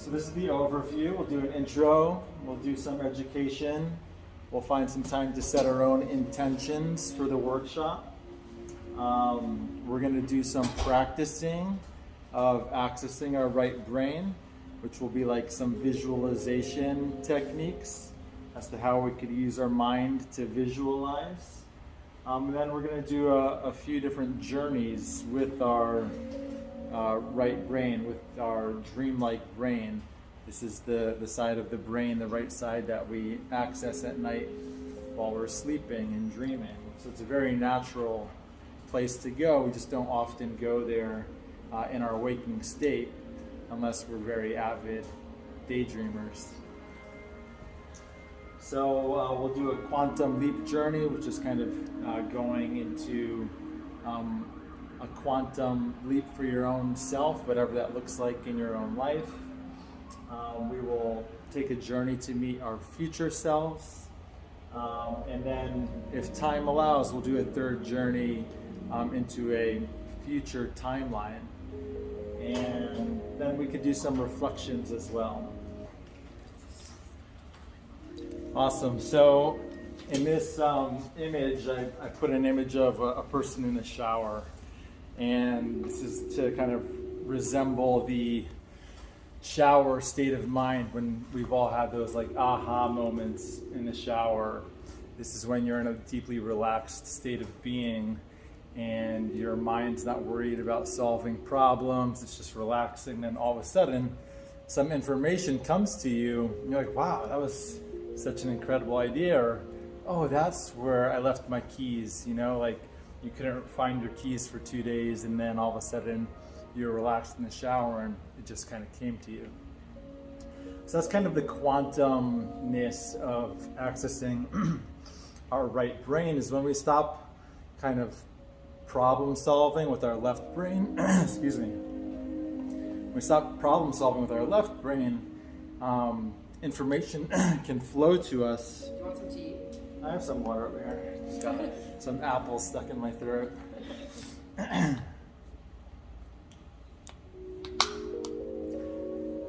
So this is the overview. We'll do an intro, we'll do some education, we'll find some time to set our own intentions for the workshop. We're going to do some practicing of accessing our right brain, which will be like some visualization techniques as to how we could use our mind to visualize. And then we're going to do a few different journeys with our right brain, with our dreamlike brain. This is the side of the brain, the right side that we access at night while we're sleeping and dreaming. So it's a very natural place to go. We just don't often go there in our waking state unless we're very avid daydreamers. So we'll do a quantum leap journey, which is kind of going into a quantum leap for your own self, whatever that looks like in your own life. We will take a journey to meet our future selves. And then, if time allows, we'll do a third journey into a future timeline. And then we could do some reflections as well. Awesome. So in this image, I put an image of a person in the shower. And this is to kind of resemble the shower state of mind when we've all had those like aha moments in the shower. This is when you're in a deeply relaxed state of being and your mind's not worried about solving problems. It's just relaxing. And all of a sudden, some information comes to you. And you're like, wow, that was such an incredible idea. Or, oh, that's where I left my keys. You know, like you couldn't find your keys for 2 days, and then all of a sudden you're relaxed in the shower and it just kind of came to you. So that's kind of the quantumness of accessing our right brain, is when we stop kind of problem solving with our left brain. Excuse me. When we stop problem solving with our left brain, information can flow to us. Do you want some tea? I have some water over here. Just got some apples stuck in my throat.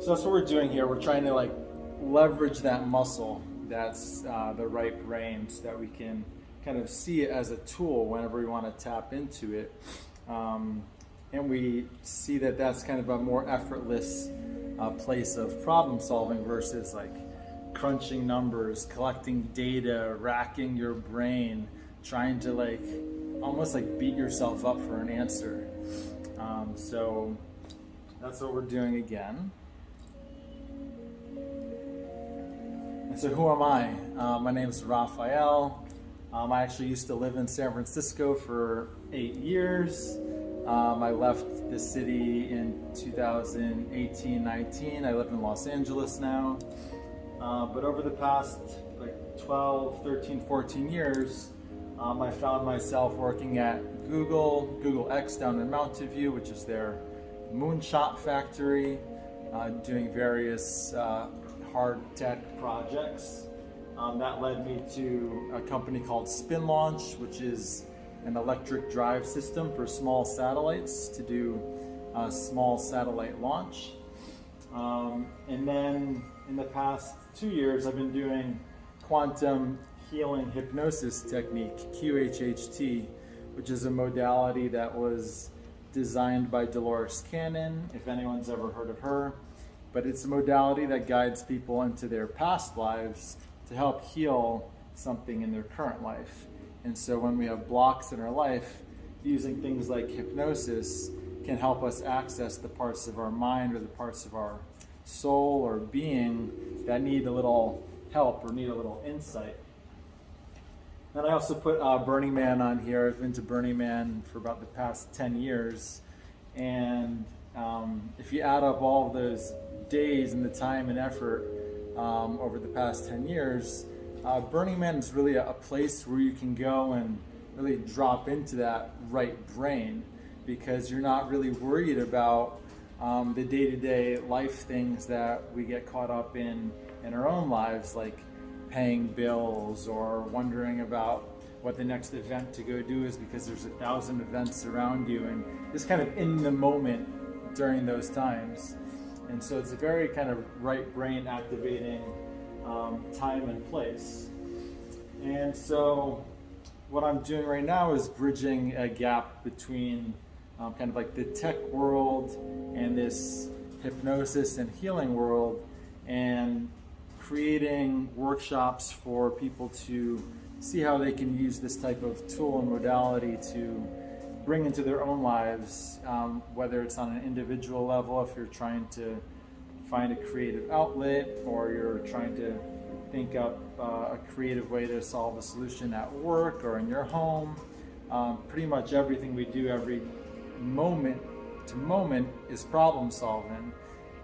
So that's what we're doing here. We're trying to like leverage that muscle that's the right brain, so that we can kind of see it as a tool whenever we want to tap into it. And we see that that's kind of a more effortless place of problem solving versus like crunching numbers, collecting data, racking your brain, trying to like almost like beat yourself up for an answer. So that's what we're doing again. And so who am I? My name is Raphael. I actually used to live in San Francisco for 8 years. I left the city in 2018-19. I live in Los Angeles now. But over the past like 12, 13, 14 years, I found myself working at Google X down in Mountain View, which is their moonshot factory, doing various hard tech projects. That led me to a company called Spin Launch, which is an electric drive system for small satellites to do small satellite launch. And then in the past 2 years, I've been doing quantum healing hypnosis technique, QHHT, which is a modality that was designed by Dolores Cannon, if anyone's ever heard of her. But it's a modality that guides people into their past lives to help heal something in their current life. And so when we have blocks in our life, using things like hypnosis can help us access the parts of our mind or the parts of our soul or being that need a little help or need a little insight. Then I also put Burning Man on here. I've been to Burning Man for about the past 10 years. And if you add up all of those days and the time and effort over the past 10 years, Burning Man is really a place where you can go and really drop into that right brain, because you're not really worried about the day-to-day life things that we get caught up in our own lives, like paying bills or wondering about what the next event to go do is because there's 1,000 events around you, and just kind of in the moment during those times. And so it's a very kind of right brain activating time and place. And so what I'm doing right now is bridging a gap between kind of like the tech world and this hypnosis and healing world, and creating workshops for people to see how they can use this type of tool and modality to bring into their own lives, whether it's on an individual level, if you're trying to find a creative outlet, or you're trying to think up a creative way to solve a solution at work or in your home. Pretty much everything we do every moment to moment is problem solving,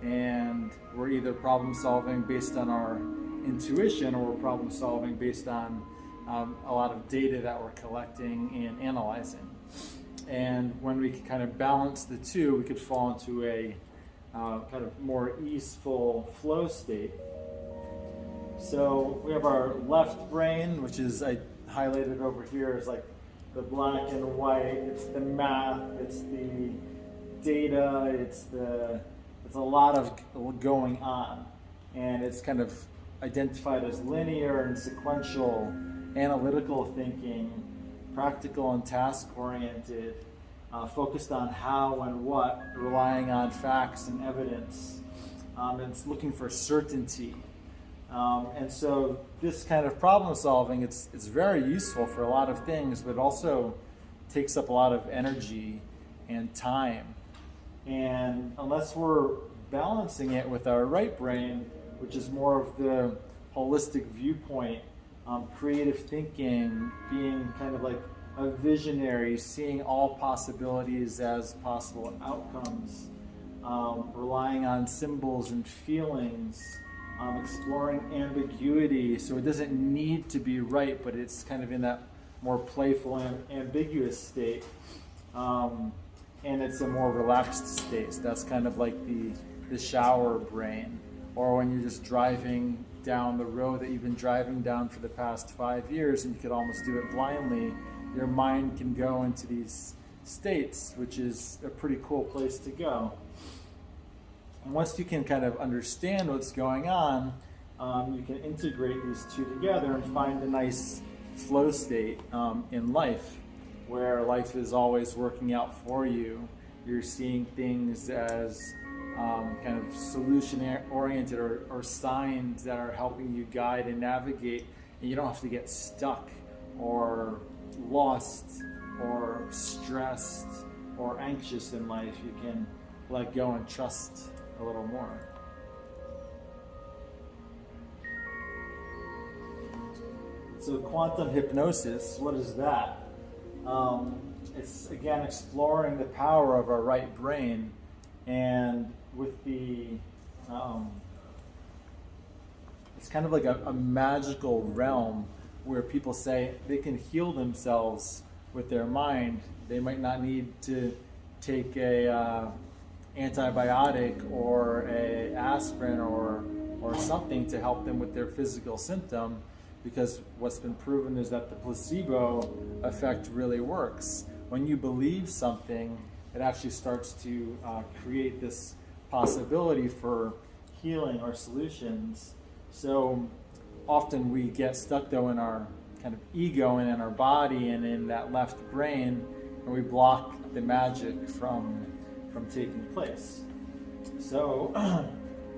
and we're either problem solving based on our intuition, or we're problem solving based on a lot of data that we're collecting and analyzing. And when we can kind of balance the two, we could fall into a kind of more easeful flow state. So we have our left brain, which is, I highlighted over here, is like the black and white. It's the math, it's the data, it's a lot of going on, and it's kind of identified as linear and sequential, analytical thinking, practical and task oriented, focused on how and what, relying on facts and evidence, and it's looking for certainty. And so this kind of problem solving, it's very useful for a lot of things, but it also takes up a lot of energy and time. And unless we're balancing it with our right brain, which is more of the holistic viewpoint, creative thinking, being kind of like a visionary, seeing all possibilities as possible outcomes, relying on symbols and feelings, exploring ambiguity, so it doesn't need to be right, but it's kind of in that more playful and ambiguous state, and it's a more relaxed state. So that's kind of like the shower brain, or when you're just driving down the road that you've been driving down for the past 5 years, and you could almost do it blindly. Your mind can go into these states, which is a pretty cool place to go. And once you can kind of understand what's going on, you can integrate these two together and find a nice flow state in life, where life is always working out for you. You're seeing things as kind of solution-oriented, or signs that are helping you guide and navigate, and you don't have to get stuck or lost or stressed or anxious in life. You can let go and trust a little more. So quantum hypnosis, what is that? It's again exploring the power of our right brain, and with the it's kind of like a magical realm where people say they can heal themselves with their mind. They might not need to take a antibiotic or a aspirin or something to help them with their physical symptom, because what's been proven is that the placebo effect really works. When you believe something, it actually starts to create this possibility for healing or solutions. So often we get stuck though in our kind of ego and in our body and in that left brain, and we block the magic from taking place. So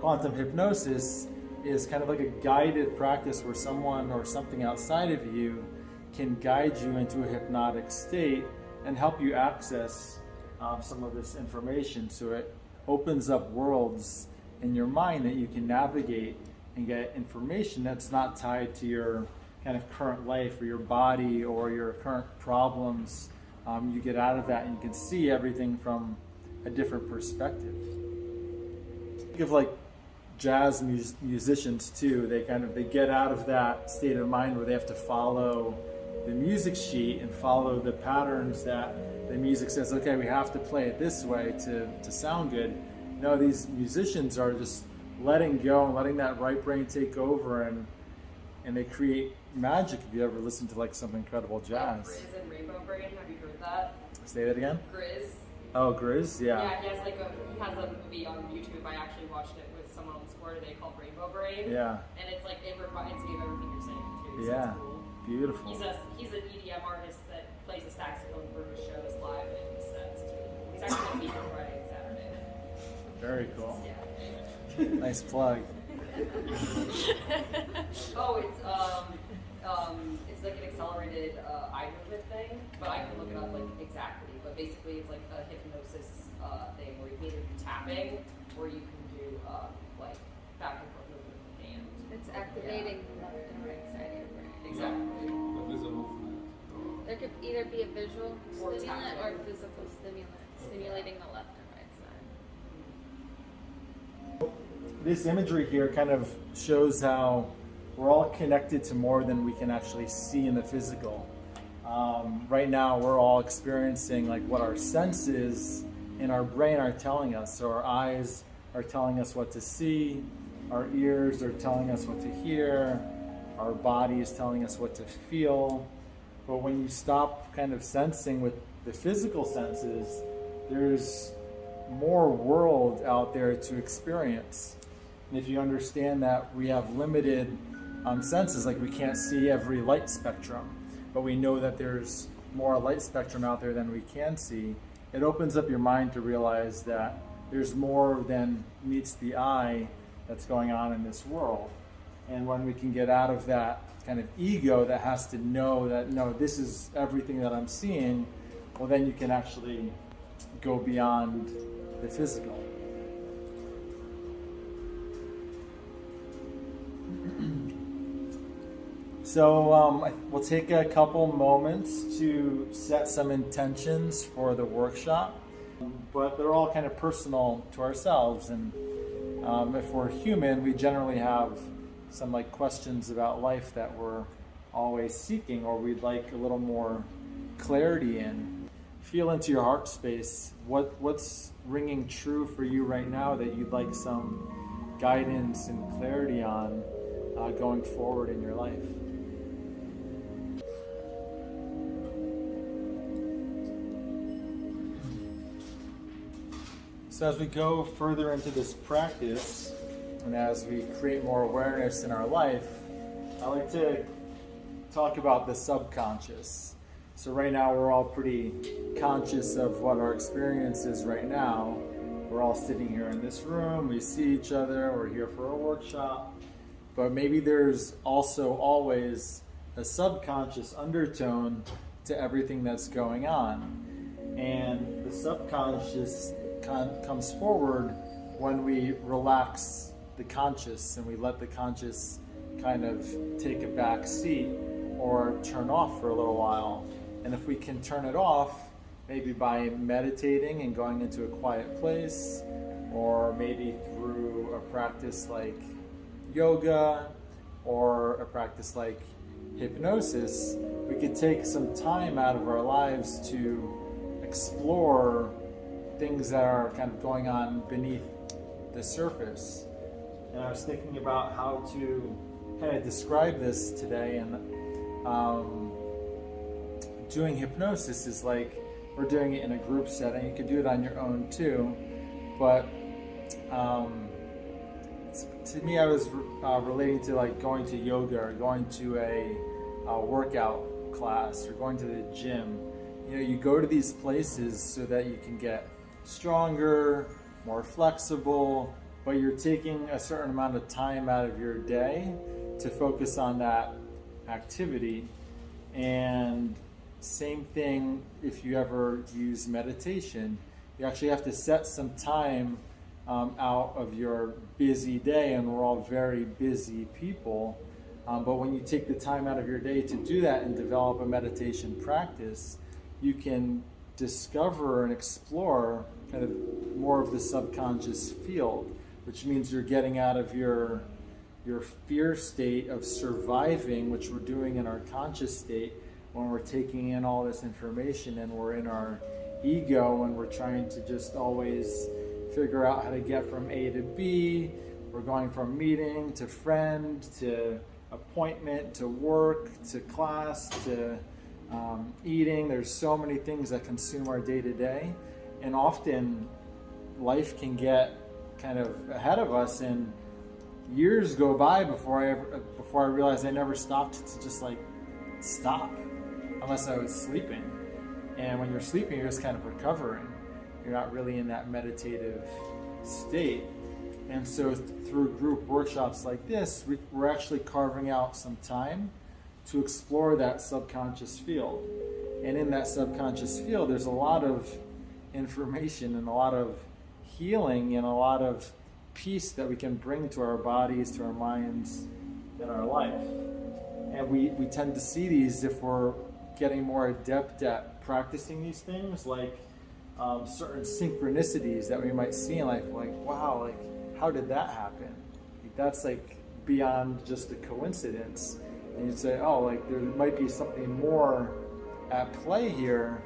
quantum hypnosis is kind of like a guided practice where someone or something outside of you can guide you into a hypnotic state and help you access some of this information. So it opens up worlds in your mind that you can navigate and get information that's not tied to your kind of current life or your body or your current problems. You get out of that and you can see everything from a different perspective. Think of like jazz musicians too. They get out of that state of mind where they have to follow the music sheet and follow the patterns that the music says, okay, we have to play it this way to sound good. No, these musicians are just letting go and letting that right brain take over, and they create magic. If you ever listen to like some incredible jazz. Grizz and rainbow brain, have you heard that? Say that again? Grizz Oh, Grizz? Yeah. Yeah, he has a movie on YouTube. I actually watched it with someone on Square Today called Rainbow Brain. Yeah. And it's like, it reminds me of everything you're saying too. So Yeah. it's cool. Beautiful. He's an EDM artist that plays the saxophone for his shows live and in the sets. It's really cool. He's actually going to be here Friday and Saturday. Very cool. Yeah. Nice plug. Oh, it's like an accelerated eye movement thing, but I can look it up like exactly. But basically, it's like a hypnosis thing where you can either do tapping or you can do like back and forth movement with the hand. It's activating the left and right side of your brain. Exactly. What is a movement? There could either be a visual Or stimulant tactile. or physical stimulant, stimulating the left and right side. This imagery here kind of shows how we're all connected to more than we can actually see in the physical. Right now, we're all experiencing like what our senses in our brain are telling us. So our eyes are telling us what to see, our ears are telling us what to hear, our body is telling us what to feel. But when you stop kind of sensing with the physical senses, there's more world out there to experience. And if you understand that we have limited senses, like we can't see every light spectrum, but we know that there's more light spectrum out there than we can see, it opens up your mind to realize that there's more than meets the eye that's going on in this world. And when we can get out of that kind of ego that has to know that, no, this is everything that I'm seeing, well, then you can actually go beyond the physical. So we'll take a couple moments to set some intentions for the workshop, but they're all kind of personal to ourselves. And if we're human, we generally have some like questions about life that we're always seeking, or we'd like a little more clarity in. Feel into your heart space. What's ringing true for you right now that you'd like some guidance and clarity on going forward in your life? So as we go further into this practice, and as we create more awareness in our life, I like to talk about the subconscious. So right now we're all pretty conscious of what our experience is right now. We're all sitting here in this room, we see each other, we're here for a workshop, but maybe there's also always a subconscious undertone to everything that's going on. And the subconscious comes forward when we relax the conscious and we let the conscious kind of take a back seat or turn off for a little while. And if we can turn it off, maybe by meditating and going into a quiet place, or maybe through a practice like yoga or a practice like hypnosis, we could take some time out of our lives to explore things that are kind of going on beneath the surface. And I was thinking about how to kind of describe this today, and doing hypnosis is like we're doing it in a group setting. You could do it on your own too, but to me, I was relating to like going to yoga or going to a workout class or going to the gym. You know, you go to these places so that you can get stronger, more flexible, but you're taking a certain amount of time out of your day to focus on that activity. And same thing if you ever use meditation. You actually have to set some time out of your busy day, and we're all very busy people. But when you take the time out of your day to do that and develop a meditation practice, you can discover and explore kind of more of the subconscious field, which means you're getting out of your fear state of surviving, which we're doing in our conscious state when we're taking in all this information, and we're in our ego and we're trying to just always figure out how to get from A to B. We're going from meeting to friend to appointment to work to class to eating. There's so many things that consume our day to day, And often life can get kind of ahead of us, and years go by before I realized I never stopped to just like stop, unless I was sleeping. And when you're sleeping, you're just kind of recovering. You're not really in that meditative state. And so through group workshops like this, we're actually carving out some time to explore that subconscious field. And in that subconscious field, there's a lot of information and a lot of healing and a lot of peace that we can bring to our bodies, to our minds, and our life. And we tend to see these if we're getting more adept at practicing these things, like certain synchronicities that we might see in life, like, wow, like, how did that happen? Like, that's like beyond just a coincidence. And you'd say, oh, like there might be something more at play here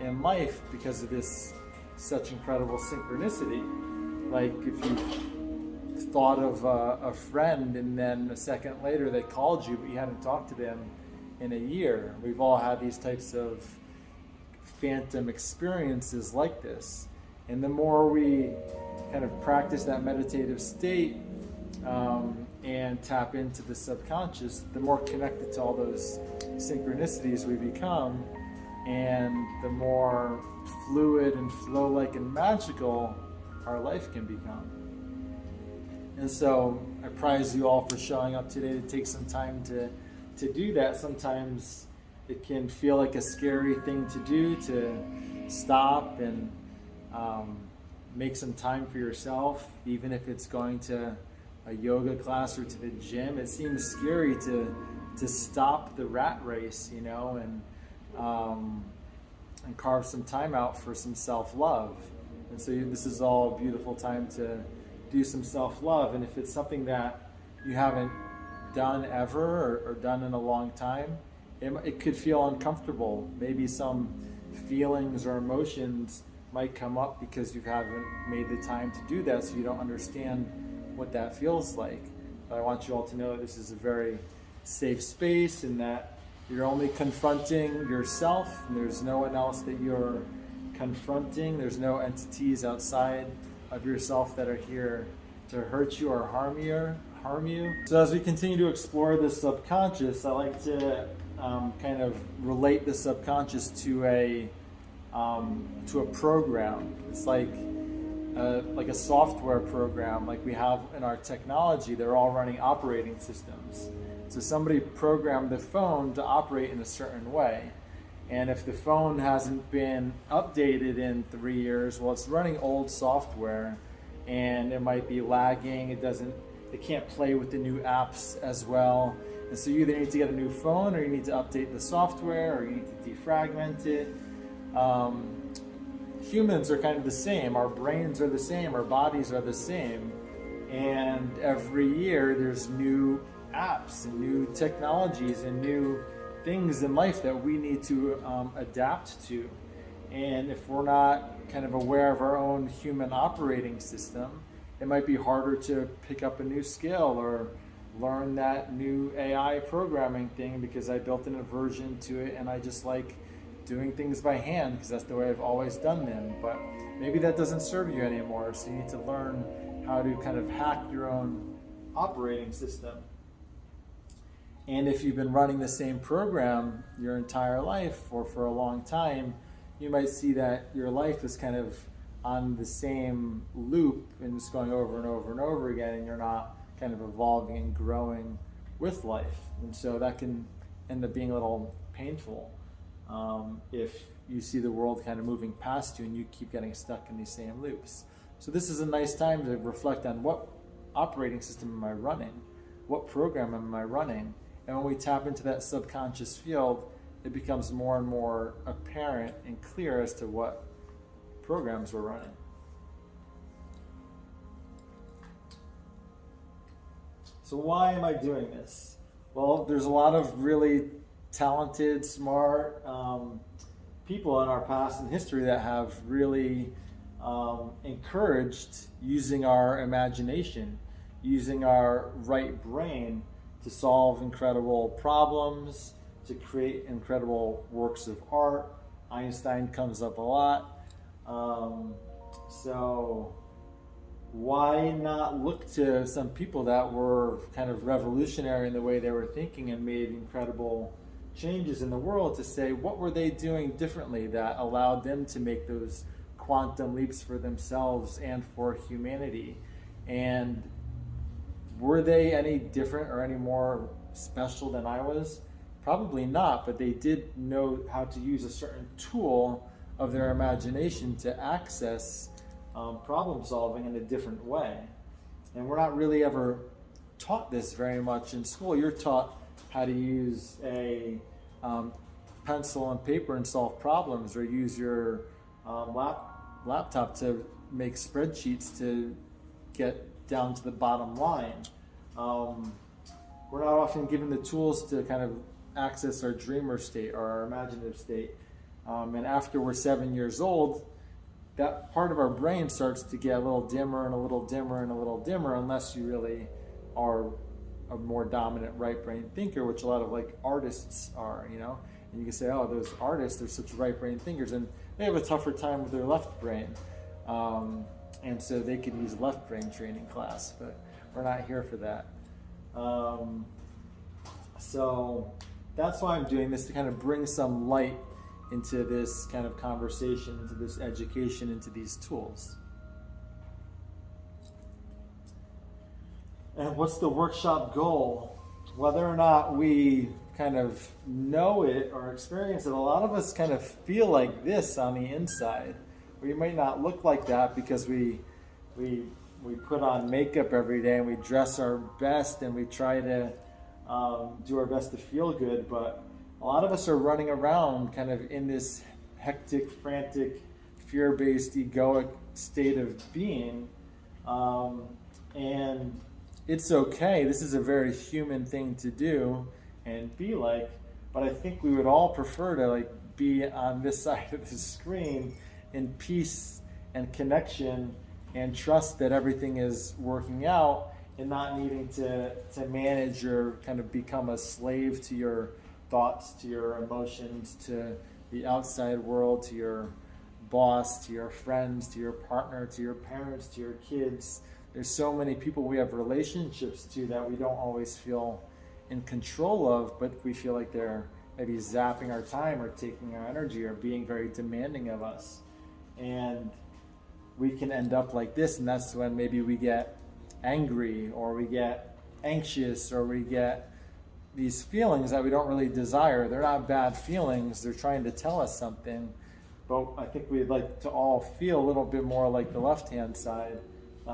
in life because of this such incredible synchronicity. Like if you thought of a friend and then a second later they called you but you hadn't talked to them in a year. We've all had these types of phantom experiences like this. And the more we kind of practice that meditative state and tap into the subconscious, the more connected to all those synchronicities we become, and the more fluid and flow-like and magical our life can become. And so I prize you all for showing up today to take some time to do that. Sometimes it can feel like a scary thing to do, to stop and make some time for yourself, even if it's going to a yoga class or to the gym. It seems scary to stop the rat race, you know, and carve some time out for some self-love. And so this is all a beautiful time to do some self-love. And if it's something that you haven't done ever or done in a long time, it could feel uncomfortable. Maybe some feelings or emotions might come up because you haven't made the time to do that, so you don't understand what that feels like. But I want you all to know that this is a very safe space and that you're only confronting yourself, and there's no one else that you're confronting. There's no entities outside of yourself that are here to hurt you or harm you. So as we continue to explore the subconscious, I like to kind of relate the subconscious to a program. It's like a software program like we have in our technology. They're all running operating systems. So somebody programmed the phone to operate in a certain way. And if the phone hasn't been updated in 3 years, well, it's running old software and it might be lagging. It can't play with the new apps as well. And so you either need to get a new phone, or you need to update the software, or you need to defragment it. Humans are kind of the same. Our brains are the same. Our bodies are the same. And every year there's new apps and new technologies and new things in life that we need to adapt to. And if we're not kind of aware of our own human operating system, it might be harder to pick up a new skill or learn that new AI programming thing because I built an aversion to it and I just like doing things by hand because that's the way I've always done them. But maybe that doesn't serve you anymore, so you need to learn how to kind of hack your own operating system. And if you've been running the same program your entire life or for a long time, you might see that your life is kind of on the same loop and it's going over and over and over again, and you're not kind of evolving and growing with life. And so that can end up being a little painful if you see the world kind of moving past you and you keep getting stuck in these same loops. So this is a nice time to reflect on what operating system am I running? What program am I running? And when we tap into that subconscious field, it becomes more and more apparent and clear as to what programs we're running. So why am I doing this? Well, there's a lot of really talented, smart people in our past and history that have really encouraged using our imagination, using our right brain to solve incredible problems, to create incredible works of art. Einstein comes up a lot. So why not look to some people that were kind of revolutionary in the way they were thinking and made incredible changes in the world to say what were they doing differently that allowed them to make those quantum leaps for themselves and for humanity? And were they any different or any more special than I was? Probably not, but they did know how to use a certain tool of their imagination to access problem solving in a different way. And we're not really ever taught this very much in school. You're taught how to use a pencil and paper and solve problems, or use your laptop to make spreadsheets to get down to the bottom line. We're not often given the tools to kind of access our dreamer state or our imaginative state. And after we're 7 years old, that part of our brain starts to get a little dimmer and a little dimmer and a little dimmer, unless you really are a more dominant right brain thinker, which a lot of like artists are, you know. And you can say, oh, those artists, they're such right brain thinkers, and they have a tougher time with their left brain. And so they could use left brain training class, but we're not here for that. So that's why I'm doing this, to kind of bring some light into this kind of conversation, into this education, into these tools. And what's the workshop goal? Whether or not we kind of know it or experience it, a lot of us kind of feel like this on the inside. We might not look like that because we put on makeup every day and we dress our best and we try to do our best to feel good, but a lot of us are running around kind of in this hectic, frantic, fear-based, egoic state of being, and it's okay. This is a very human thing to do and be like, but I think we would all prefer to like be on this side of the screen in peace and connection and trust that everything is working out, and not needing to manage or kind of become a slave to your thoughts, to your emotions, to the outside world, to your boss, to your friends, to your partner, to your parents, to your kids. There's so many people we have relationships to that we don't always feel in control of, but we feel like they're maybe zapping our time or taking our energy or being very demanding of us. And we can end up like this, and that's when maybe we get angry or we get anxious or we get these feelings that we don't really desire. They're not bad feelings, they're trying to tell us something, but I think we'd like to all feel a little bit more like the left-hand side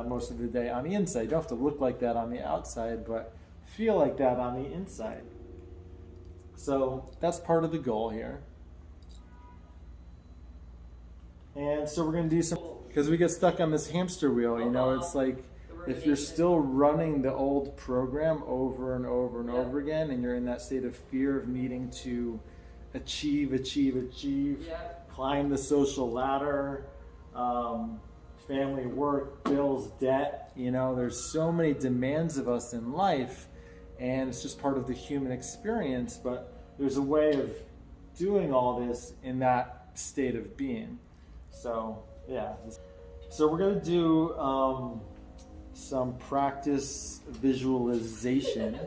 most of the day on the inside. You don't have to look like that on the outside, but feel like that on the inside. So that's part of the goal here. And so we're going to do some, because we get stuck on this hamster wheel, you know, it's like if you're still running the old program over and over and over again, and you're in that state of fear of needing to achieve, climb the social ladder, family, work, bills, debt, you know, there's so many demands of us in life, and it's just part of the human experience, but there's a way of doing all this in that state of being. So, yeah. So we're going to do some practice visualization,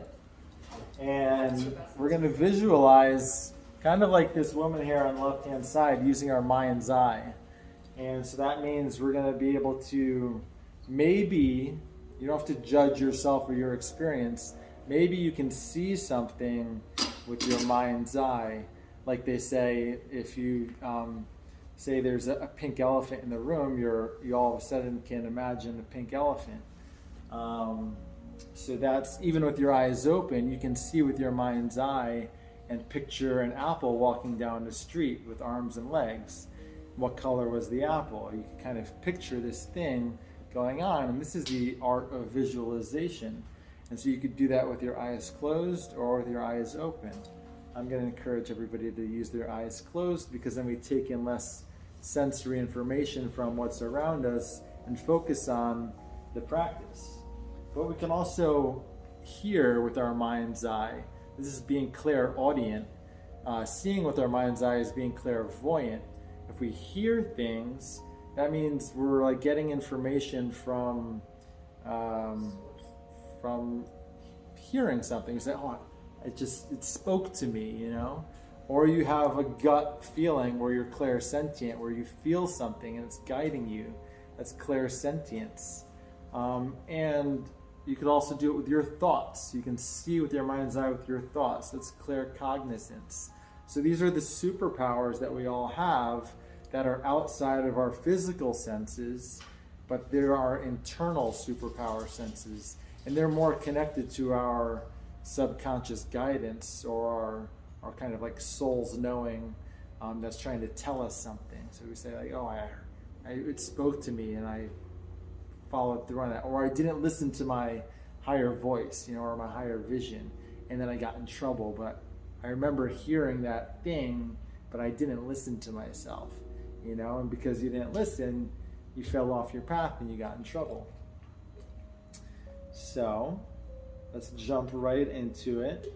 and we're going to visualize kind of like this woman here on the left hand side using our mind's eye. And so that means we're going to be able to, maybe you don't have to judge yourself or your experience, maybe you can see something with your mind's eye. Like they say, if you say there's a pink elephant in the room, you all of a sudden can imagine a pink elephant. So that's, even with your eyes open, you can see with your mind's eye and picture an apple walking down the street with arms and legs. What color was the apple? You can kind of picture this thing going on, and this is the art of visualization. And so you could do that with your eyes closed or with your eyes open. I'm going to encourage everybody to use their eyes closed, because then we take in less sensory information from what's around us and focus on the practice. But we can also hear with our mind's eye. This is being clairaudient. Seeing with our mind's eye is being clairvoyant. If we hear things, That means we're like getting information from hearing something. You say, oh, it spoke to me, you know? Or you have a gut feeling where you're clairsentient, where you feel something and it's guiding you. That's clairsentience. And you could also do it with your thoughts. You can see with your mind's eye with your thoughts. That's claircognizance. So these are the superpowers that we all have that are outside of our physical senses, but there are internal superpower senses. And they're more connected to our subconscious guidance, or our kind of like soul's knowing, that's trying to tell us something. So we say like, oh, it spoke to me and I followed through on that. Or I didn't listen to my higher voice, you know, or my higher vision, and then I got in trouble. But I remember hearing that thing, but I didn't listen to myself, you know, and because you didn't listen, you fell off your path and you got in trouble. So let's jump right into it.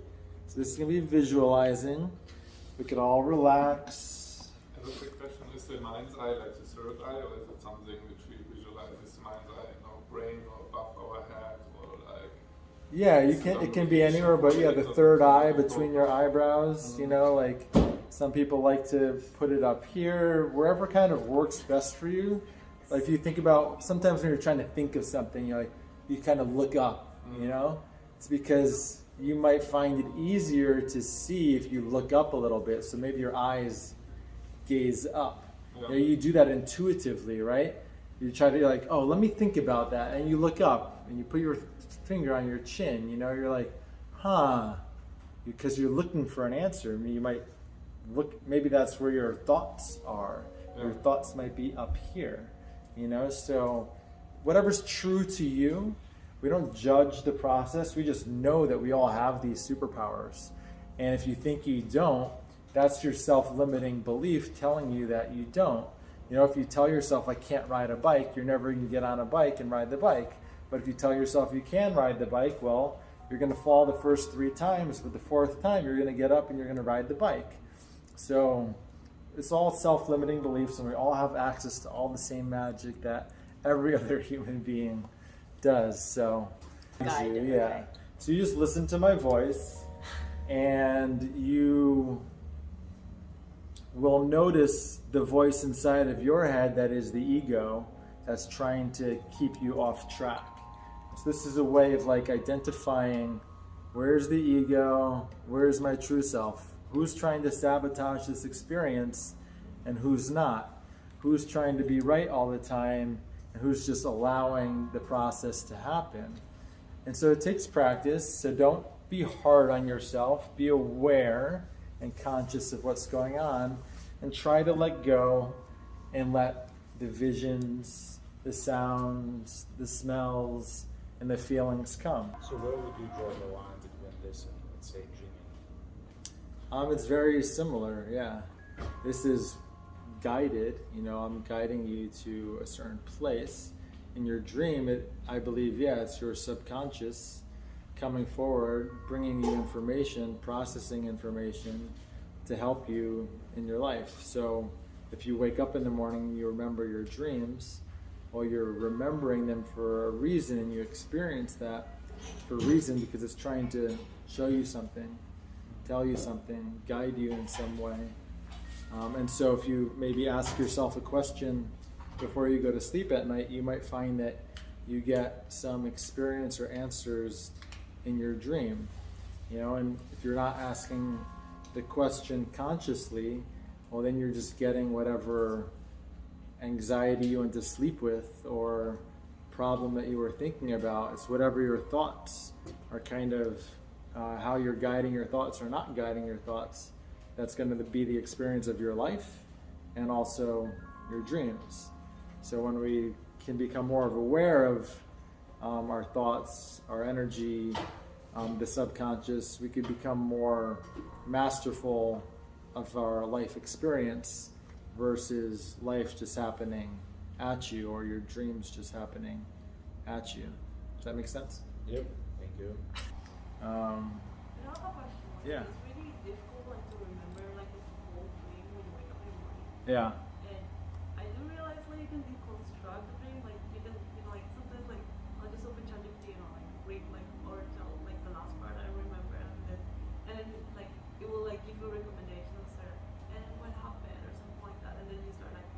So this is going to be visualizing. We could all relax. I have a quick question. Is the mind's eye like the third eye, or is it something which we visualize as the mind's eye, you know, brain or above our head, or like? Yeah, it can be anywhere, but yeah, the third eye between your eyebrows, you know, like some people like to put it up here, wherever kind of works best for you. Like if you think about, sometimes when you're trying to think of something, you're like, you kind of look up, you know? It's because you might find it easier to see if you look up a little bit. So maybe your eyes gaze up. Yeah. You know, you do that intuitively, right? You try to, you're like, oh, let me think about that. And you look up and you put your finger on your chin, you know, you're like, huh, because you're looking for an answer. I mean, you might look, maybe that's where your thoughts are. Yeah. Your thoughts might be up here, you know? So whatever's true to you, we don't judge the process. We just know that we all have these superpowers. And if you think you don't, that's your self-limiting belief telling you that you don't. You know, if you tell yourself, I can't ride a bike, you're never going to get on a bike and ride the bike. But if you tell yourself you can ride the bike, well, you're going to fall the first 3 times, but the 4th time you're going to get up and you're going to ride the bike. So it's all self-limiting beliefs, and we all have access to all the same magic that every other human being does. So yeah, so you just listen to my voice and you will notice the voice inside of your head that is the ego that's trying to keep you off track. So this is a way of like identifying, where's the ego, where's my true self, who's trying to sabotage this experience and who's not, who's trying to be right all the time who's just allowing the process to happen. And so it takes practice, so don't be hard on yourself, be aware and conscious of what's going on, and try to let go and let the visions, the sounds, the smells, and the feelings come. So where would you draw the line between this and, let's say, dreaming? It's very similar, yeah. This is guided, you know, I'm guiding you to a certain place. In your dream, I believe, yeah, it's your subconscious coming forward, bringing you information, processing information to help you in your life. So if you wake up in the morning and you remember your dreams, well, you're remembering them for a reason, and you experience that for a reason because it's trying to show you something, tell you something, guide you in some way. And so if you maybe ask yourself a question before you go to sleep at night, you might find that you get some experience or answers in your dream. You know, and if you're not asking the question consciously, well, then you're just getting whatever anxiety you went to sleep with or problem that you were thinking about. It's whatever your thoughts are kind of, how you're guiding your thoughts or not guiding your thoughts. That's going to be the experience of your life and also your dreams. So when we can become more aware of our thoughts, our energy, the subconscious, we could become more masterful of our life experience versus life just happening at you or your dreams just happening at you. Does that make sense? Yep, thank you. I have a question. Yeah. It's really difficult like to remember like the whole dream when you wake up in the morning. Yeah. And I do realize like can deconstruct the dream. Like you can, like sometimes like I'll just open ChatGPT and I'll like read like or tell like the last part I remember, and then like it will like give you recommendations or and what happened or something like that, and then you start like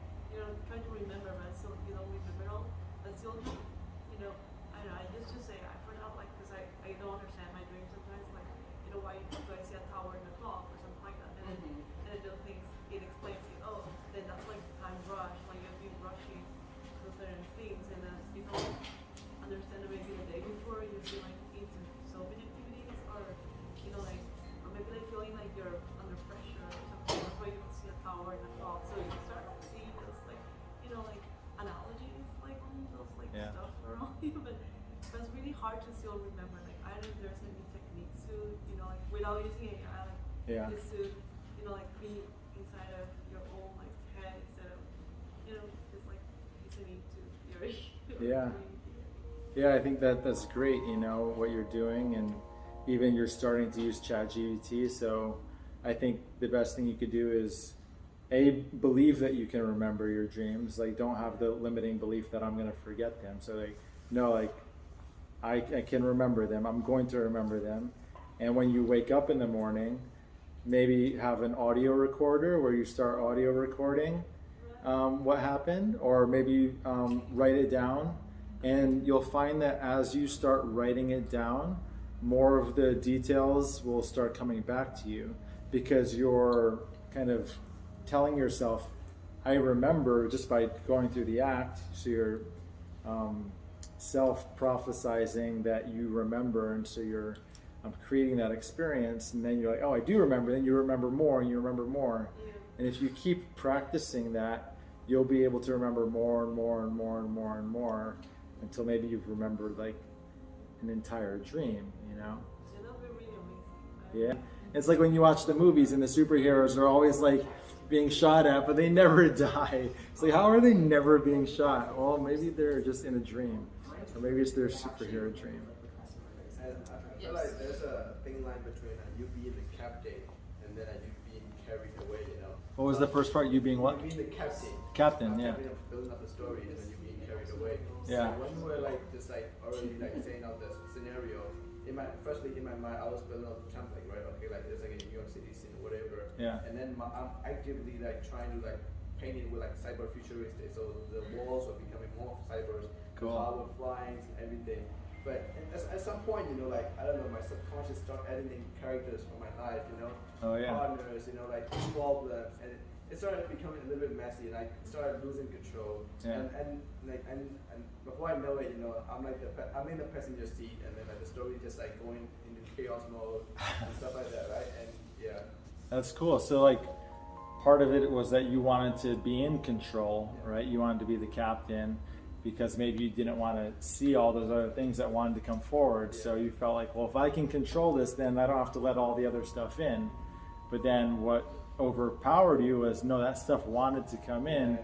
try to remember, but so you don't remember all, but still I don't know. I just say I forgot like because I don't understand my dreams sometimes like why do I see a tower in the clock or something like that, and then it just thinks it explains it. Oh, then that's like time rush, like you've been rushing through certain things, and you don't understand it maybe the day before you see like into so many activities, or like or maybe like feeling like you're under pressure or something. That's why you don't see a tower in the clock. So you start like seeing those like like analogies like on those like stuff around you, but it's really hard to still remember. Like I don't know if there's any techniques to like without using AI, like just to like be inside of your own like head instead of just like listening to your Yeah, I think that's great, what you're doing, and even you're starting to use ChatGPT. So I think the best thing you could do is believe that you can remember your dreams. Like don't have the limiting belief that I'm going to forget them. So like no, like I can remember them. I'm going to remember them. And when you wake up in the morning, maybe have an audio recorder where you start audio recording what happened, or maybe write it down. And you'll find that as you start writing it down, more of the details will start coming back to you, because you're kind of telling yourself, I remember, just by going through the act. So you're self-prophesizing that you remember, and so you're creating that experience, and then you're like, oh, I do remember. Then you remember more, and you remember more. And if you keep practicing that, you'll be able to remember more and more and more and more and more, until maybe you've remembered like an entire dream, That'll be really amazing. Yeah, it's like when you watch the movies and the superheroes are always like being shot at, but they never die. It's like, how are they never being shot? Well, maybe they're just in a dream, or maybe it's their superhero dream. I feel like there's a thin line between you being the captain and then you being carried away, What was the first part? You being what? You being the captain. Captain, yeah. Captain of building up the story, and then you being carried away. Yeah. So when you were like just like already like saying out the scenario, firstly in my mind I was building up the template, right? Okay, like there's like a New York City scene or whatever. Yeah. And then I'm actively like trying to like paint it with like cyber futuristic, so the walls are becoming more cybers, Cool. power flying, everything. But at some point, like I don't know, my subconscious start editing characters from my life, Oh, yeah. partners, like problems, and it started becoming a little bit messy, and I started losing control. Yeah. And before I know it, I'm like I'm in the passenger seat, and then like the story just like going into chaos mode and stuff like that, right? And yeah. That's cool. So like part of it was that you wanted to be in control, right? You wanted to be the captain, because maybe you didn't want to see all those other things that wanted to come forward. So you felt like, well, if I can control this, then I don't have to let all the other stuff in. But then what overpowered you was, no, that stuff wanted to come in.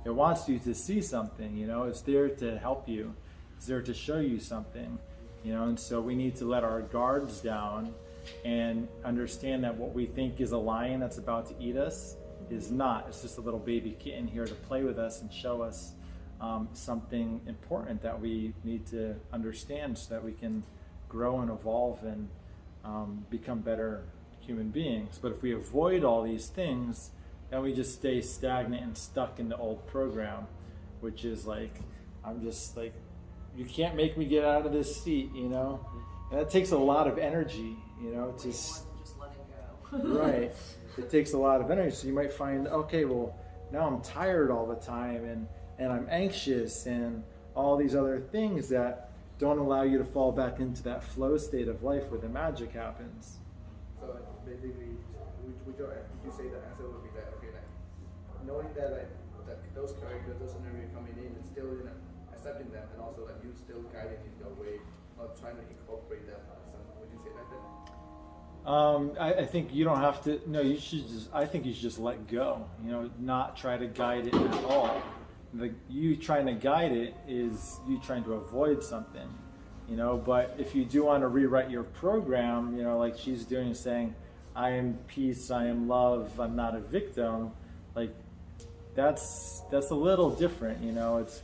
It wants you to see something, it's there to help you. It's there to show you something, and so we need to let our guards down and understand that what we think is a lion that's about to eat us is not. It's just a little baby kitten here to play with us and show us something important that we need to understand, so that we can grow and evolve and become better human beings. But if we avoid all these things, then we just stay stagnant and stuck in the old program, which is like, I'm just like, you can't make me get out of this seat, And that takes a lot of energy, to Just let it go. right. It takes a lot of energy. So you might find, okay, well, now I'm tired all the time, and I'm anxious, and all these other things that don't allow you to fall back into that flow state of life where the magic happens. So basically, would you say the answer would be that, okay, like knowing that like that those characters, those scenarios coming in, and still accepting them, and also like you still guiding in your way of trying to incorporate them. Would you say like that? I think you don't have to. No, you should just. I think you should just let go. Not try to guide it at all. You trying to guide it is you trying to avoid something. But if you do want to rewrite your program, like she's doing, saying, I am peace, I am love, I'm not a victim, like that's a little different, you know. It's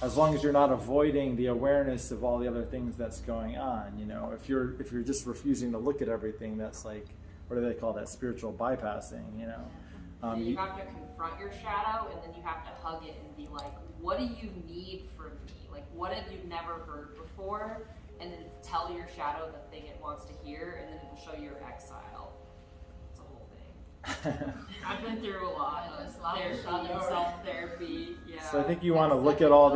as long as you're not avoiding the awareness of all the other things that's going on, you know. If you're just refusing to look at everything, that's like, what do they call that? Spiritual bypassing, you know. And you have to confront your shadow, and then you have to hug it and be like, what do you need from me? Like, what have you never heard before? And then tell your shadow the thing it wants to hear, and then it will show your exile. It's a whole thing. I've been through a lot of self-therapy. Yeah. So I think you want to look at all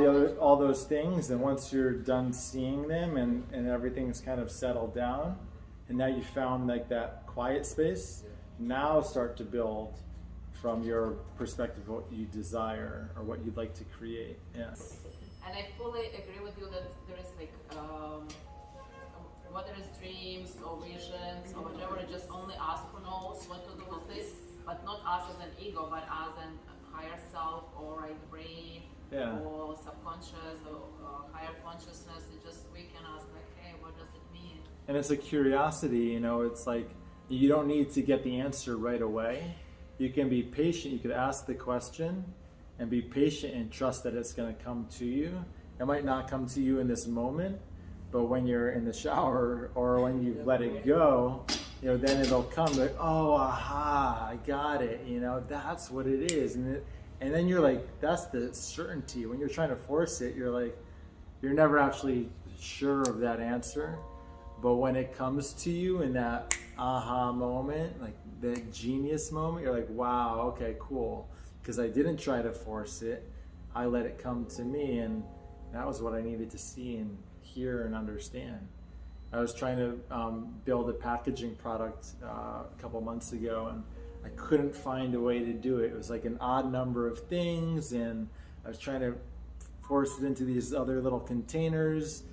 those things, and once you're done seeing them and everything's kind of settled down, and now you found like that quiet space, now start to build from your perspective what you desire or what you'd like to create. Yeah. And I fully agree with you that there is like whether it's dreams or visions or whatever, just only us who knows what to do with this, but not us as an ego, but as an higher self or right brain or subconscious or higher consciousness. It just, we can ask like, hey, what does it mean? And it's a curiosity, you know. It's like you don't need to get the answer right away. You can be patient. You could ask the question and be patient and trust that it's going to come to you. It might not come to you in this moment, but when you're in the shower or when you've let it go, you know, then it'll come like, oh, aha, I got it. You know, that's what it is. And then you're like, that's the certainty. When you're trying to force it, you're like, you're never actually sure of that answer. But when it comes to you in that aha moment, like the genius moment, you're like, wow, okay, cool. Because I didn't try to force it. I let it come to me, and that was what I needed to see and hear and understand. I was trying to build a packaging product a couple months ago, and I couldn't find a way to do it. It was like an odd number of things, and I was trying to force it into these other little containers,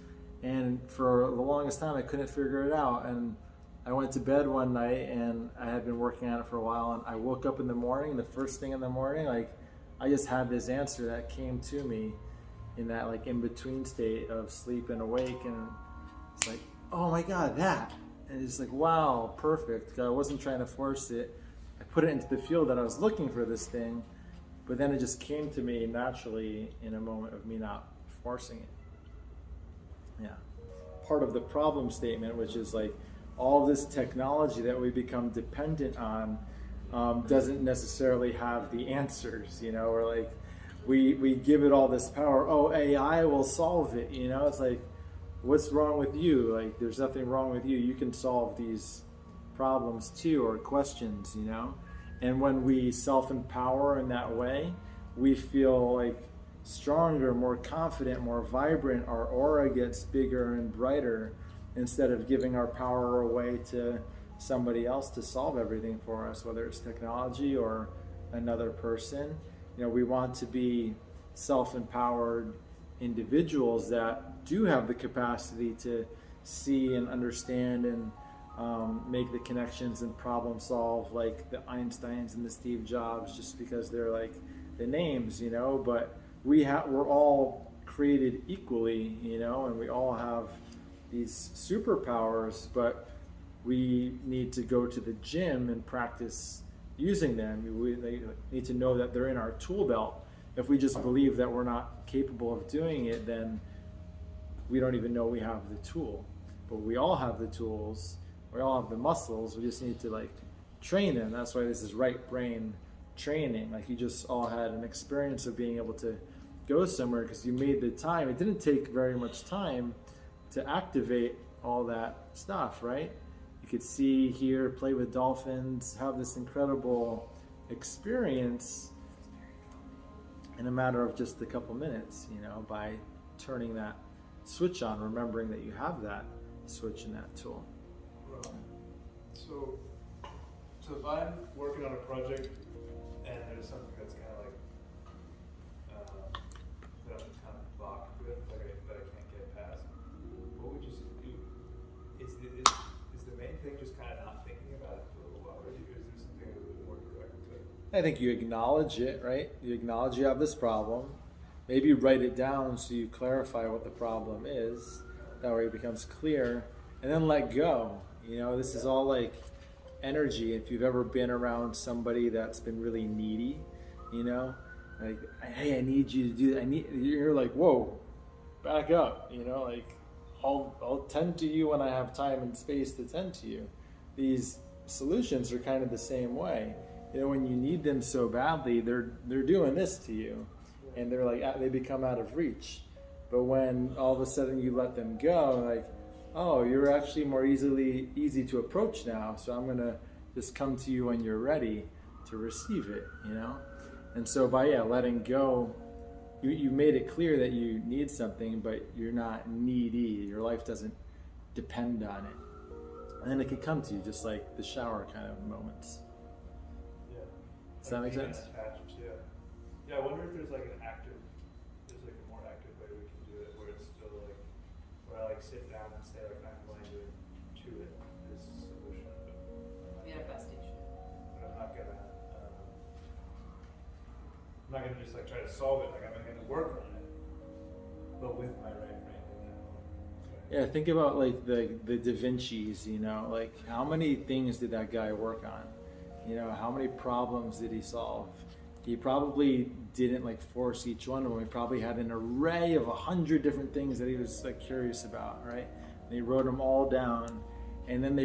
and for the longest time I couldn't figure it out. And I went to bed one night, and I had been working on it for a while, and I woke up in the morning, the first thing in the morning, like I just had this answer that came to me in that like in-between state of sleep and awake, and it's like, oh my God, that. And it's like, wow, perfect. I wasn't trying to force it. I put it into the field that I was looking for this thing, but then it just came to me naturally in a moment of me not forcing it. Yeah. Part of the problem statement, which is like all this technology that we become dependent on doesn't necessarily have the answers, you know, or like we give it all this power. Oh, AI will solve it, you know. It's like, what's wrong with you? Like, there's nothing wrong with you. You can solve these problems too, or questions, you know. And when we self-empower in that way, we feel like stronger, more confident, more vibrant. Our aura gets bigger and brighter instead of giving our power away to somebody else to solve everything for us, whether it's technology or another person. You know, we want to be self-empowered individuals that do have the capacity to see and understand and make the connections and problem solve, like the Einsteins and the Steve Jobs, just because they're like the names, you know. But we're all created equally, you know, and we all have these superpowers, but we need to go to the gym and practice using them. We need to know that they're in our tool belt. If we just believe that we're not capable of doing it, then we don't even know we have the tool. But we all have the tools, we all have the muscles, we just need to like train them. That's why this is right brain training. Like, you just all had an experience of being able to go somewhere because you made the time. It didn't take very much time to activate all that stuff, right? You could see, hear, play with dolphins, have this incredible experience in a matter of just a couple minutes, you know, by turning that switch on, remembering that you have that switch in that tool. So if I'm working on a project and there's something that's kind of like that I'm kind of blocked with, that I can't get past, what would you do? Is the main thing just kind of not thinking about it for a little while, or is there something a little bit more direct to it? I think you acknowledge it, right? You acknowledge you have this problem. Maybe you write it down so you clarify what the problem is. That way it becomes clear. And then let go. You know, this is all like energy. If you've ever been around somebody that's been really needy, you know, like, hey, I need you to do that. You're like, whoa, back up, you know, like I'll tend to you when I have time and space to tend to you. These solutions are kind of the same way. You know, when you need them so badly, they're doing this to you, and they're like, they become out of reach. But when all of a sudden you let them go, like, oh, you're actually more easy to approach now, so I'm gonna just come to you when you're ready to receive it, you know? And so by letting go, you made it clear that you need something, but you're not needy. Your life doesn't depend on it. And then it could come to you just like the shower kind of moments. Yeah. Does that make sense? Attached, yeah. Yeah, I wonder if there's like a more active way we can do it, where it's still like, where I like sit down and say like I'm going to it, this solution, Manifestation. but I'm not gonna just like try to solve it. Like I'm gonna work on it, but with my right brain in that moment. Yeah, think about like the Da Vinci's, you know, like how many things did that guy work on? You know, how many problems did he solve? He probably didn't like force each one of them. He probably had an array of 100 different things that he was like curious about, right? And he wrote them all down, and then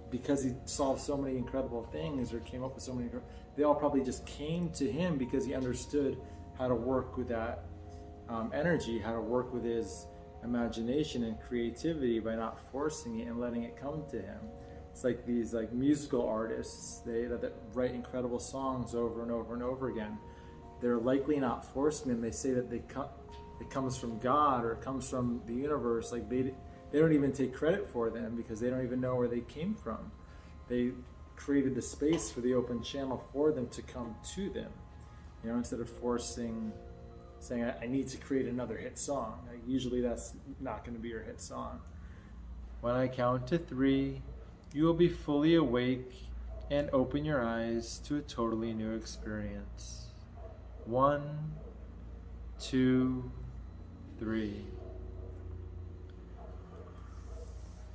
because he solved so many incredible things or came up with so many, they all probably just came to him because he understood how to work with that energy, how to work with his imagination and creativity by not forcing it and letting it come to him. It's like these like musical artists that write incredible songs over and over and over again. They're likely not forcing them. They say that it comes from God or it comes from the universe. Like they don't even take credit for them because they don't even know where they came from. They created the space for the open channel for them to come to them. You know, instead of saying I need to create another hit song. Like, usually that's not going to be your hit song. When I count to 3, you will be fully awake and open your eyes to a totally new experience. 1, 2, 3.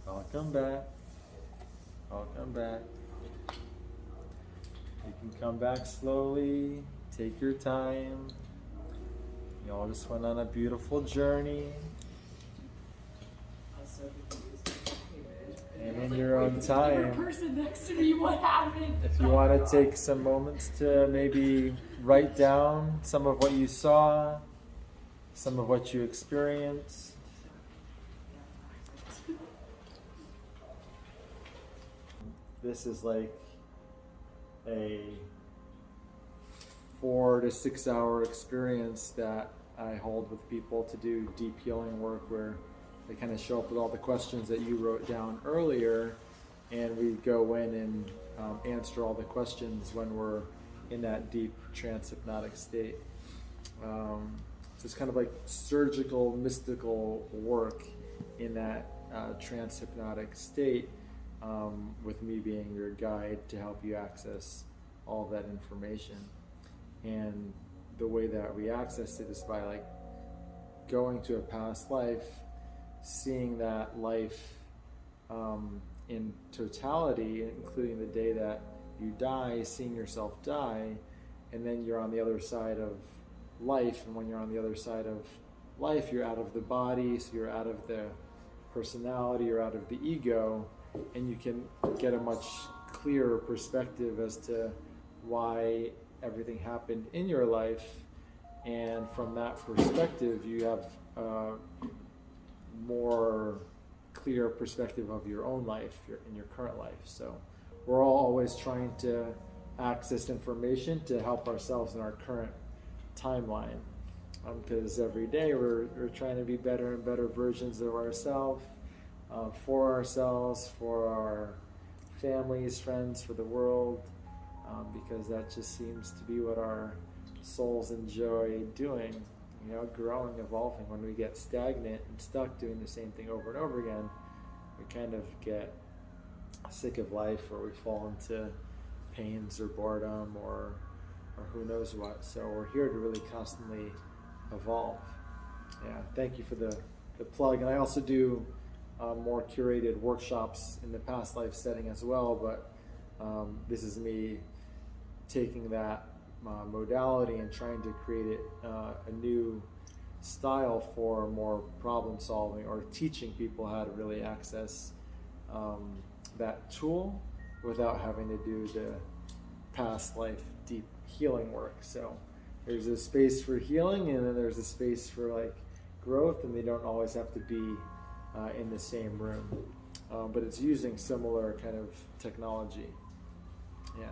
I'll come back. I'll come back. You can come back slowly. Take your time. Y'all just went on a beautiful journey. And in your own time, Person next to me, what happened? if you want to take some moments to maybe write down some of what you saw, some of what you experienced. This is like a 4 to 6 hour experience that I hold with people to do deep healing work, where they kind of show up with all the questions that you wrote down earlier, and we go in and answer all the questions when we're in that deep trance-hypnotic state. So it's kind of like surgical, mystical work in that trance-hypnotic state, with me being your guide to help you access all that information. And the way that we access it is by like going to a past life, seeing that life in totality, including the day that you die, seeing yourself die, and then you're on the other side of life. And when you're on the other side of life, you're out of the body, so you're out of the personality, you're out of the ego, and you can get a much clearer perspective as to why everything happened in your life. And from that perspective, you have a more clear perspective of your own life, in your current life. So we're all always trying to access information to help ourselves in our current timeline, because every day we're trying to be better and better versions of ourselves, for ourselves, for our families, friends, for the world, because that just seems to be what our souls enjoy doing, you know, growing, evolving. When we get stagnant and stuck doing the same thing over and over again, we kind of get sick of life, or we fall into pains or boredom or who knows what. So we're here to really constantly evolve. Yeah, thank you for the plug. And I also do more curated workshops in the past life setting as well, but this is me taking that modality and trying to create a new style for more problem solving, or teaching people how to really access that tool without having to do the past life deep healing work. So there's a space for healing, and then there's a space for like growth, and they don't always have to be in the same room. But it's using similar kind of technology. Yeah.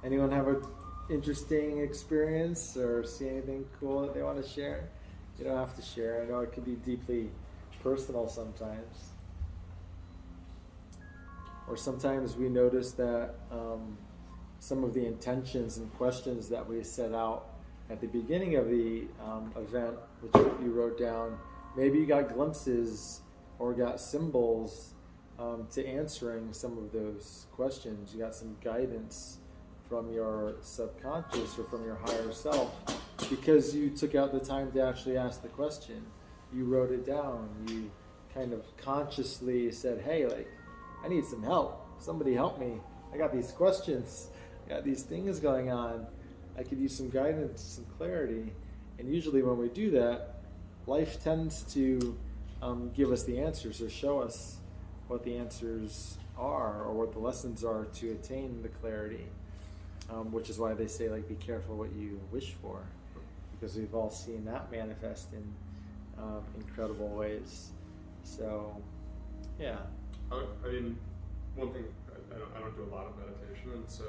Anyone have an interesting experience or see anything cool that they want to share? You don't have to share. I know it can be deeply personal sometimes. Or sometimes we notice that some of the intentions and questions that we set out at the beginning of the event, which you wrote down, maybe you got glimpses or got symbols to answering some of those questions. You got some guidance from your subconscious or from your higher self because you took out the time to actually ask the question. You wrote it down. You kind of consciously said, hey, like, I need some help. Somebody help me. I got these questions. I got these things going on. I could use some guidance, some clarity. And usually when we do that, life tends to give us the answers or show us what the answers are or what the lessons are to attain the clarity. Which is why they say, like, be careful what you wish for, because we've all seen that manifest in incredible ways. So, yeah. I mean, one thing, I don't do a lot of meditation, and so,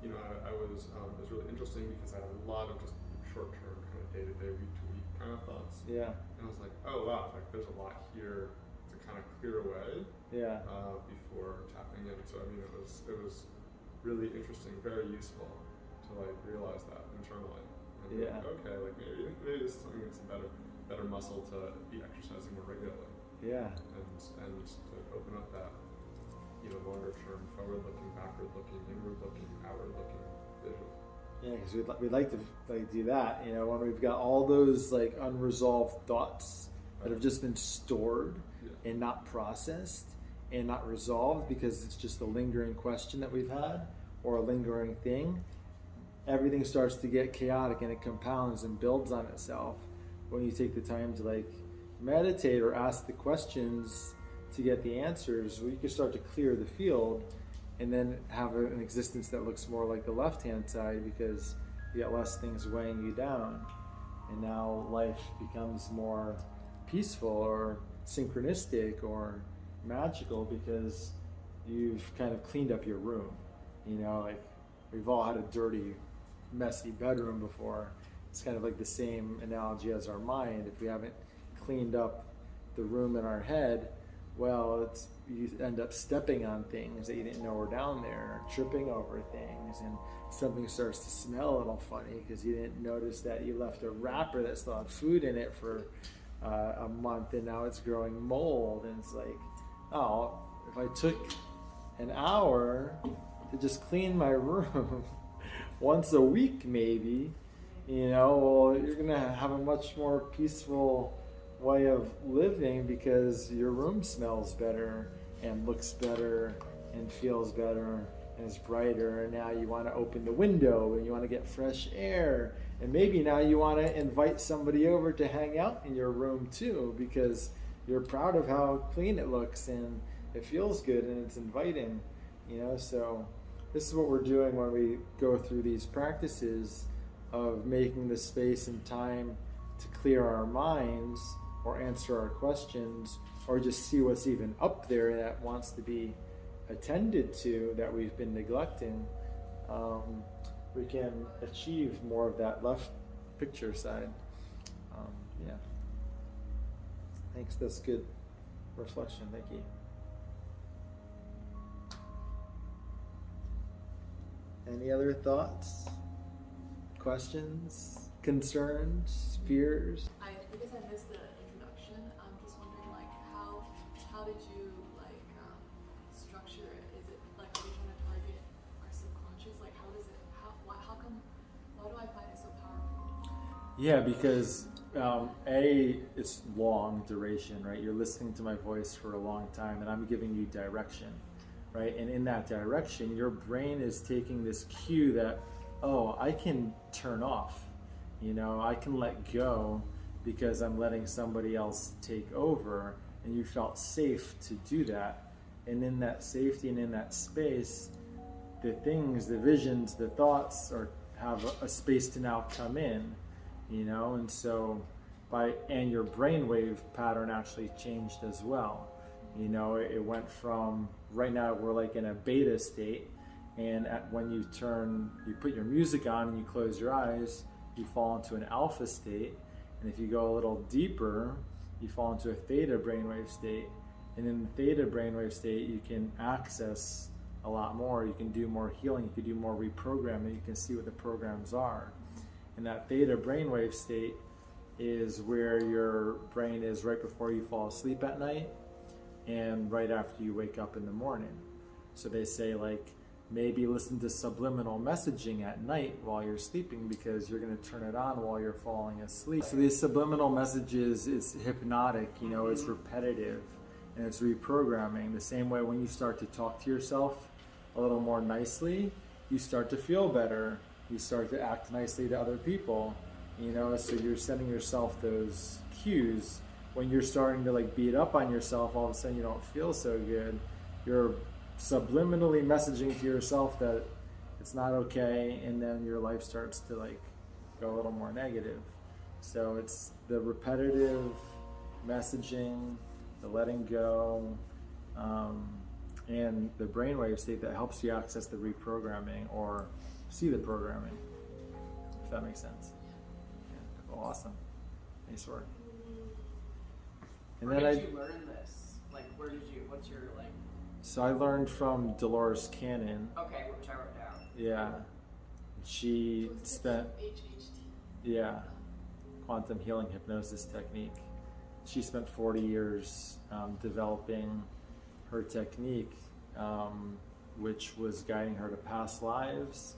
you know, it was really interesting because I had a lot of just short-term kind of day-to-day, week-to-week kind of thoughts. Yeah. And I was like, oh wow, like there's a lot here to kind of clear away. Yeah. Before tapping in. So I mean, it was really interesting, very useful to like realize that internally. And Yeah. Like, okay, like maybe this is something that's a better muscle to be exercising more regularly. Yeah. And to open up that, you know, longer term, forward looking, backward looking, inward looking, outward looking vision. Yeah, because we'd like to like do that, you know, when we've got all those like unresolved thoughts that have just been stored and not processed and not resolved because it's just a lingering question that we've had or a lingering thing. Everything starts to get chaotic and it compounds and builds on itself when you take the time to like meditate or ask the questions to get the answers. Well, you can start to clear the field and then have an existence that looks more like the left-hand side because you got less things weighing you down. And now life becomes more peaceful or synchronistic or magical because you've kind of cleaned up your room. You know, like we've all had a dirty, messy bedroom before. It's kind of like the same analogy as our mind. If we haven't cleaned up the room in our head, well, you end up stepping on things that you didn't know were down there, tripping over things, and something starts to smell a little funny because you didn't notice that you left a wrapper that still had food in it for a month, and now it's growing mold. And it's like, oh, if I took an hour to just clean my room once a week, maybe, you know, well, you're gonna have a much more peaceful way of living because your room smells better and looks better and feels better and is brighter, and now you want to open the window and you want to get fresh air, and maybe now you want to invite somebody over to hang out in your room too because you're proud of how clean it looks and it feels good and it's inviting, you know. So this is what we're doing when we go through these practices of making the space and time to clear our minds or answer our questions or just see what's even up there that wants to be attended to that we've been neglecting. We can achieve more of that left picture side. Yeah. Thanks, that's good reflection, thank you. Any other thoughts, questions, concerns, fears? Because I missed the introduction, I'm just wondering, like, how did you like structure it? Is it like, are you trying to target our subconscious? Like, how does it? How come? Why do I find it so powerful? Yeah, because it's long duration, right? You're listening to my voice for a long time, and I'm giving you direction. right? And in that direction, your brain is taking this cue that, oh, I can turn off, I can let go because I'm letting somebody else take over, and you felt safe to do that. And in that safety and in that space, the things, the visions, the thoughts have a space to now come in, and so and your brainwave pattern actually changed as well. It went from, right now we're like in a beta state, and when you put your music on and you close your eyes, you fall into an alpha state, and if you go a little deeper, you fall into a theta brainwave state, and in the theta brainwave state, you can access a lot more, you can do more healing, you can do more reprogramming, you can see what the programs are. And that theta brainwave state is where your brain is right before you fall asleep at night and right after you wake up in the morning. So they say, like, maybe listen to subliminal messaging at night while you're sleeping, because you're going to turn it on while you're falling asleep. So these subliminal messages is hypnotic, it's repetitive, and it's reprogramming. The same way when you start to talk to yourself a little more nicely, you start to feel better, you start to act nicely to other people, so you're sending yourself those cues. When you're starting to like beat up on yourself, all of a sudden you don't feel so good, you're subliminally messaging to yourself that it's not okay, and then your life starts to like go a little more negative. So it's the repetitive messaging, the letting go, and the brainwave state that helps you access the reprogramming or see the programming, if that makes sense. Yeah, cool, awesome, nice work. And where then did you learn this? Like, what's your like? So I learned from Dolores Cannon. Okay, which I wrote down. Yeah, she spent, yeah, quantum healing hypnosis technique. She spent 40 years developing her technique, which was guiding her to past lives,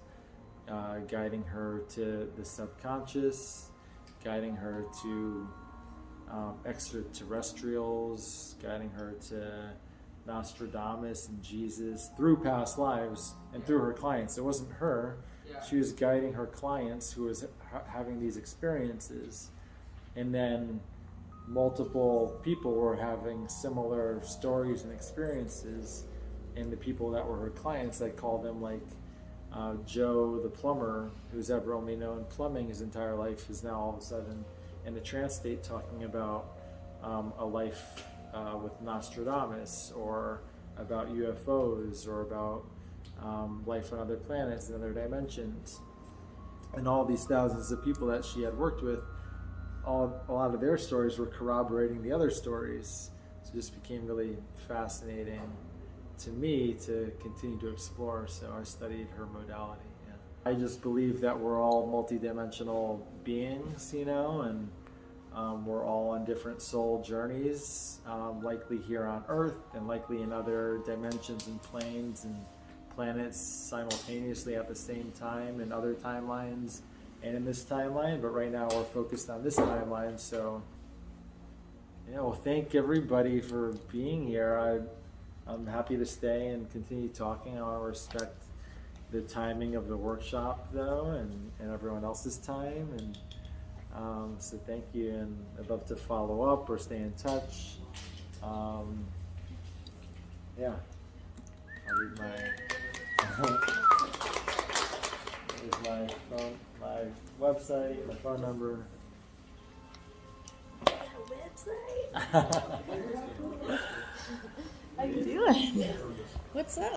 guiding her to the subconscious, guiding her to extraterrestrials, guiding her to Nostradamus and Jesus through past lives and through her clients. It wasn't her. Yeah. She was guiding her clients who was having these experiences, and then multiple people were having similar stories and experiences, and the people that were her clients, I call them like Joe the plumber, who's ever only known plumbing his entire life, is now all of a sudden in a trance state talking about a life with Nostradamus, or about UFOs, or about life on other planets and other dimensions. And all these thousands of people that she had worked with, a lot of their stories were corroborating the other stories. So it just became really fascinating to me to continue to explore. So I studied her modality. Yeah. I just believe that we're all multidimensional beings, and we're all on different soul journeys, likely here on Earth and likely in other dimensions and planes and planets simultaneously at the same time in other timelines and in this timeline, but right now we're focused on this timeline. So well, thank everybody for being here. I'm happy to stay and continue talking. I want to respect the timing of the workshop though, and everyone else's time, and so thank you, and I'd love to follow up or stay in touch. Yeah, I'll leave my phone, my website, my phone number. How you doing? What's up?